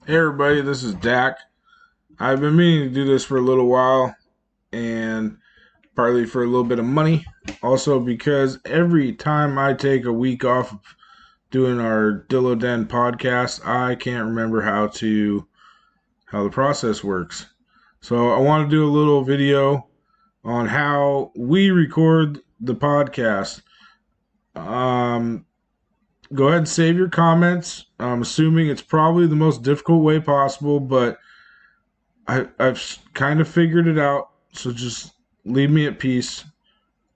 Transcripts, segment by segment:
Hey everybody, this is Dak. I've been meaning to do this for a little while, and partly for a little bit of money. Also because every time I take a week off of doing our Dillo Den podcast, I can't remember how the process works. So I want to do a little video on how we record the podcast. Um, Go ahead and save your comments. I'm assuming it's probably the most difficult way possible, but I've kind of figured it out. So just leave me at peace.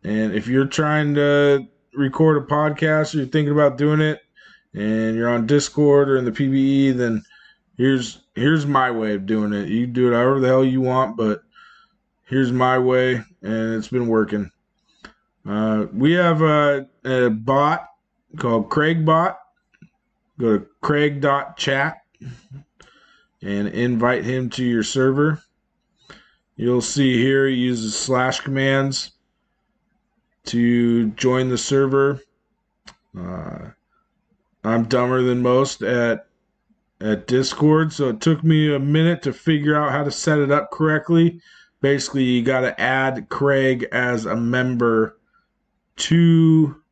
And if you're trying to record a podcast or you're thinking about doing it and you're on Discord or in the PBE, then here's my way of doing it. You can do it however the hell you want, but here's my way, and it's been working. We have a bot called CraigBot. Go to craig.chat and invite him to your server. You'll see here he uses slash commands to join the server. I'm dumber than most at Discord, so it took me a minute to figure out how to set it up correctly. Basically, you got to add Craig as a member to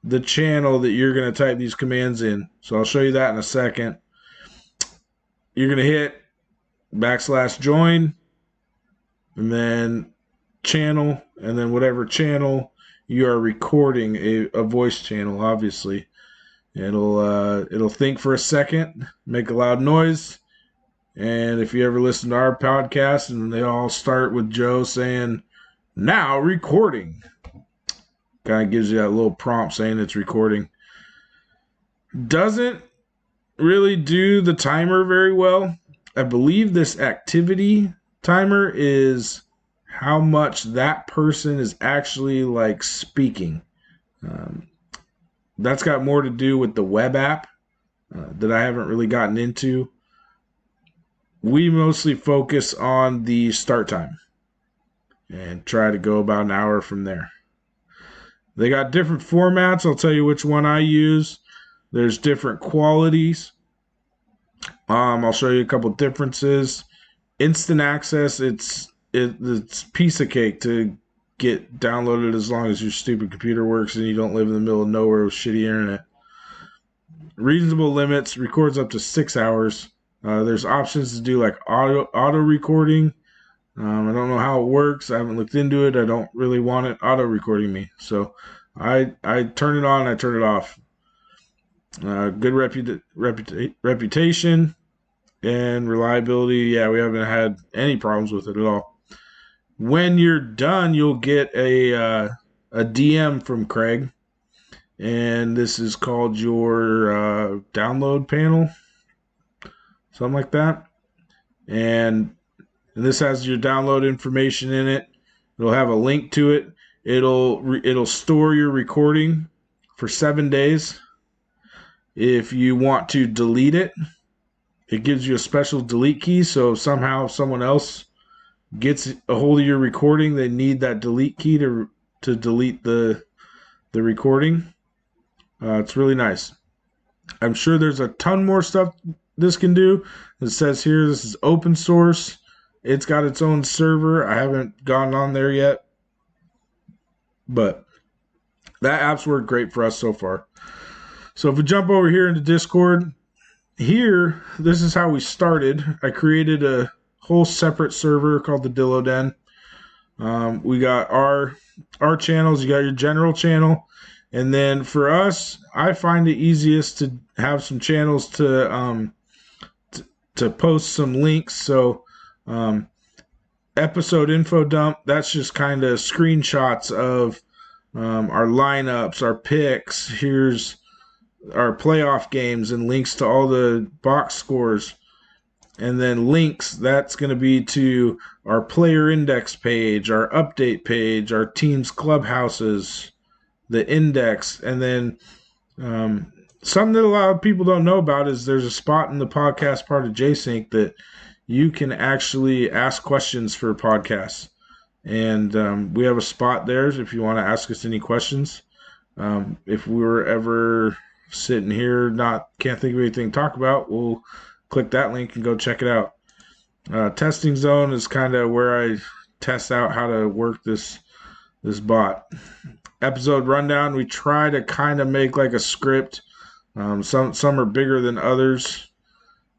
the channel that you're going to type these commands in. So I'll show you that in a second. You're going to hit \join and then channel, and then whatever channel you are recording, a voice channel, obviously. It'll think for a second, make a loud noise, and if you ever listen to our podcast and they all start with Joe saying, "Now recording," kind of gives you that little prompt saying it's recording. Doesn't really do the timer very well. I believe this activity timer is how much that person is actually like speaking. That's got more to do with the web app that I haven't really gotten into. We mostly focus on the start time and try to go about an hour from there. They got different formats. I'll tell you which one I use. There's different qualities. I'll show you a couple differences. Instant access, it's piece of cake to get downloaded as long as your stupid computer works and you don't live in the middle of nowhere with shitty internet. Reasonable limits, records up to 6 hours. There's options to do like auto recording. I don't know how it works. I haven't looked into it. I don't really want it auto recording me, so I turn it on. I turn it off. Good reputation and reliability. Yeah, we haven't had any problems with it at all. When you're done, you'll get a DM from Craig, and this is called your download panel, something like that. And this has your download information in it. It'll have a link to it. It'll store your recording for 7 days. If you want to delete it, it gives you a special delete key. So somehow if someone else gets a hold of your recording, they need that delete key to delete the recording. It's really nice. I'm sure there's a ton more stuff this can do. It says here this is open source. It's got its own server. I haven't gone on there yet, but that app's worked great for us so far. So if we jump over here into Discord, here, this is how we started. I created a whole separate server called the Dillo Den. We got our channels. You got your general channel, and then for us, I find it easiest to have some channels to post some links. So episode info dump. That's just kind of screenshots of our lineups, our picks. Here's our playoff games and links to all the box scores. And then links, that's going to be to our player index page, our update page, our team's clubhouses, the index. And then something that a lot of people don't know about is there's a spot in the podcast part of JSync that you can actually ask questions for podcasts. And we have a spot there if you want to ask us any questions. If we were ever sitting here can't think of anything to talk about, we'll click that link and go check it out. Testing Zone is kind of where I test out how to work this bot. Episode rundown, we try to kind of make like a script. Some are bigger than others,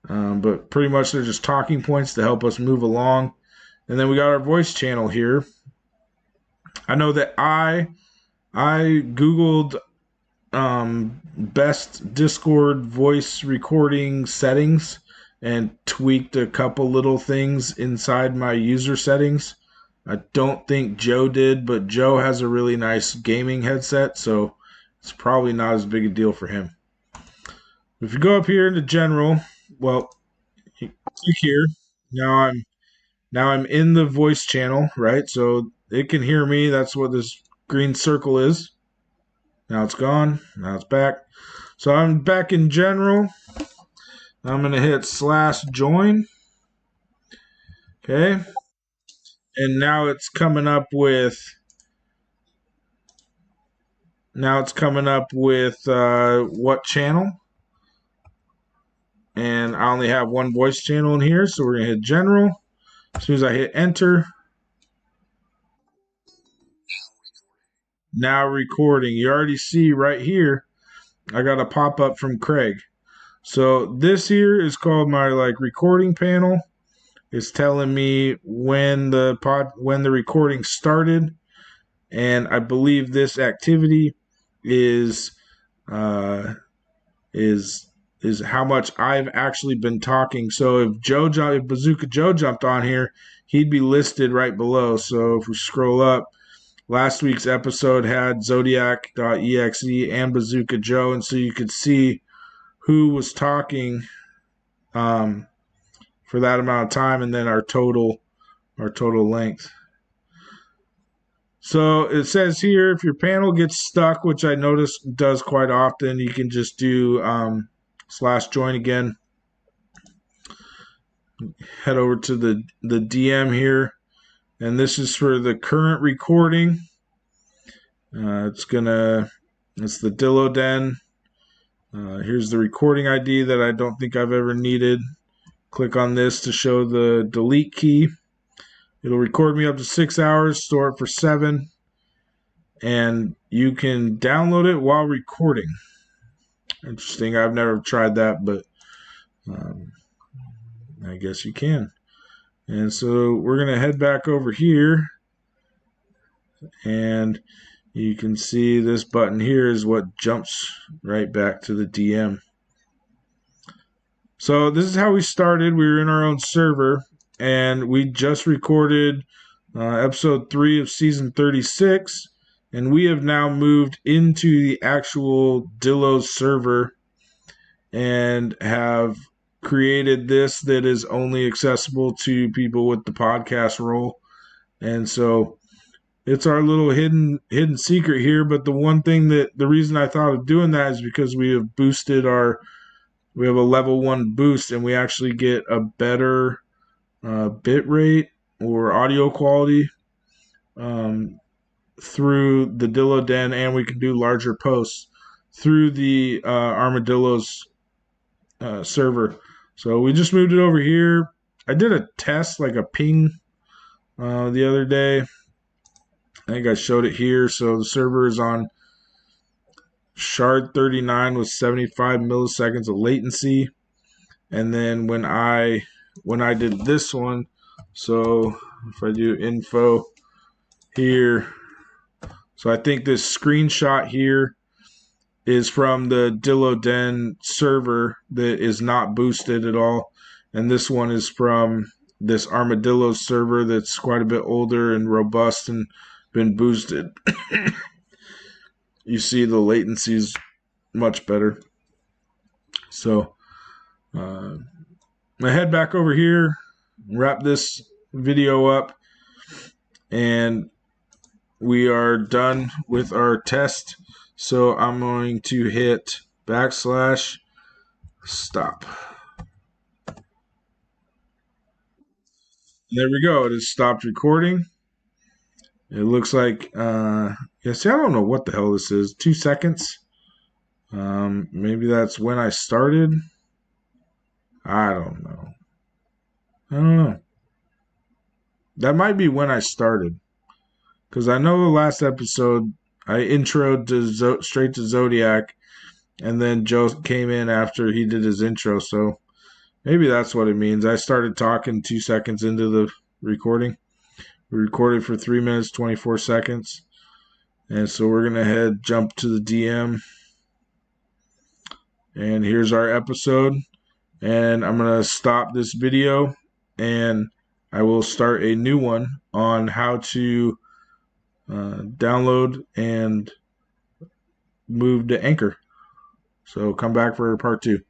but pretty much they're just talking points to help us move along. And then we got our voice channel here. I know that I Googled best Discord voice recording settings and tweaked a couple little things inside my user settings. I don't think Joe did, but Joe has a really nice gaming headset, so it's probably not as big a deal for him. If you go up here into general, well, click here. Now I'm in the voice channel, right? So it can hear me. That's what this green circle is. Now it's gone. Now it's back. So I'm back in general. I'm going to hit /join. Okay. And now it's coming up with what channel. And I only have one voice channel in here, so we're going to hit general. As soon as I hit enter, now recording. You already see right here, I got a pop-up from Craig. So this here is called my recording panel. It's telling me when the recording started, and I believe this activity is how much I've actually been talking. So if Bazooka Joe jumped on here, he'd be listed right below. So if we scroll up, last week's episode had Zodiac.exe and Bazooka Joe, and so you could see who was talking for that amount of time, and then our total length. So it says here, if your panel gets stuck, which I notice does quite often, you can just do /join again. Head over to the DM here, and this is for the current recording. It's the Dillo Den. Here's the recording ID that I don't think I've ever needed. Click on this to show the delete key. It'll record me up to 6 hours, store it for 7, and you can download it while recording. Interesting. I've never tried that, but I guess you can. And so we're going to head back over here, and you can see this button here is what jumps right back to the DM. So this is how we started. We were in our own server, and we just recorded episode 3 of season 36, and we have now moved into the actual Dillo's server and have created this that is only accessible to people with the podcast role. And so it's our little hidden secret here. But the reason I thought of doing that is because we have we have a level 1 boost, and we actually get a better bit rate or audio quality through the Dillo Den, and we can do larger posts through the Armadillo's server. So we just moved it over here. I did a test, like a ping, the other day. I think I showed it here. So the server is on shard 39 with 75 milliseconds of latency. And then when I did this one, so if I do info here, so I think this screenshot here is from the Dillo Den server that is not boosted at all. And this one is from this Armadillo server that's quite a bit older and robust and been boosted. You see the latency is much better. So I head back over here, wrap this video up, and we are done with our test. So I'm going to hit /stop. There we go. It has stopped recording. It looks like, see, I don't know what the hell this is. 2 seconds. Maybe that's when I started. I don't know. I don't know. That might be when I started. Because I know the last episode, I introed to straight to Zodiac, and then Joe came in after he did his intro. So maybe that's what it means. I started talking 2 seconds into the recording. We recorded for 3 minutes, 24 seconds. And so we're going to jump to the DM. And here's our episode. And I'm going to stop this video and I will start a new one on how to download and move to Anchor. So come back for part 2.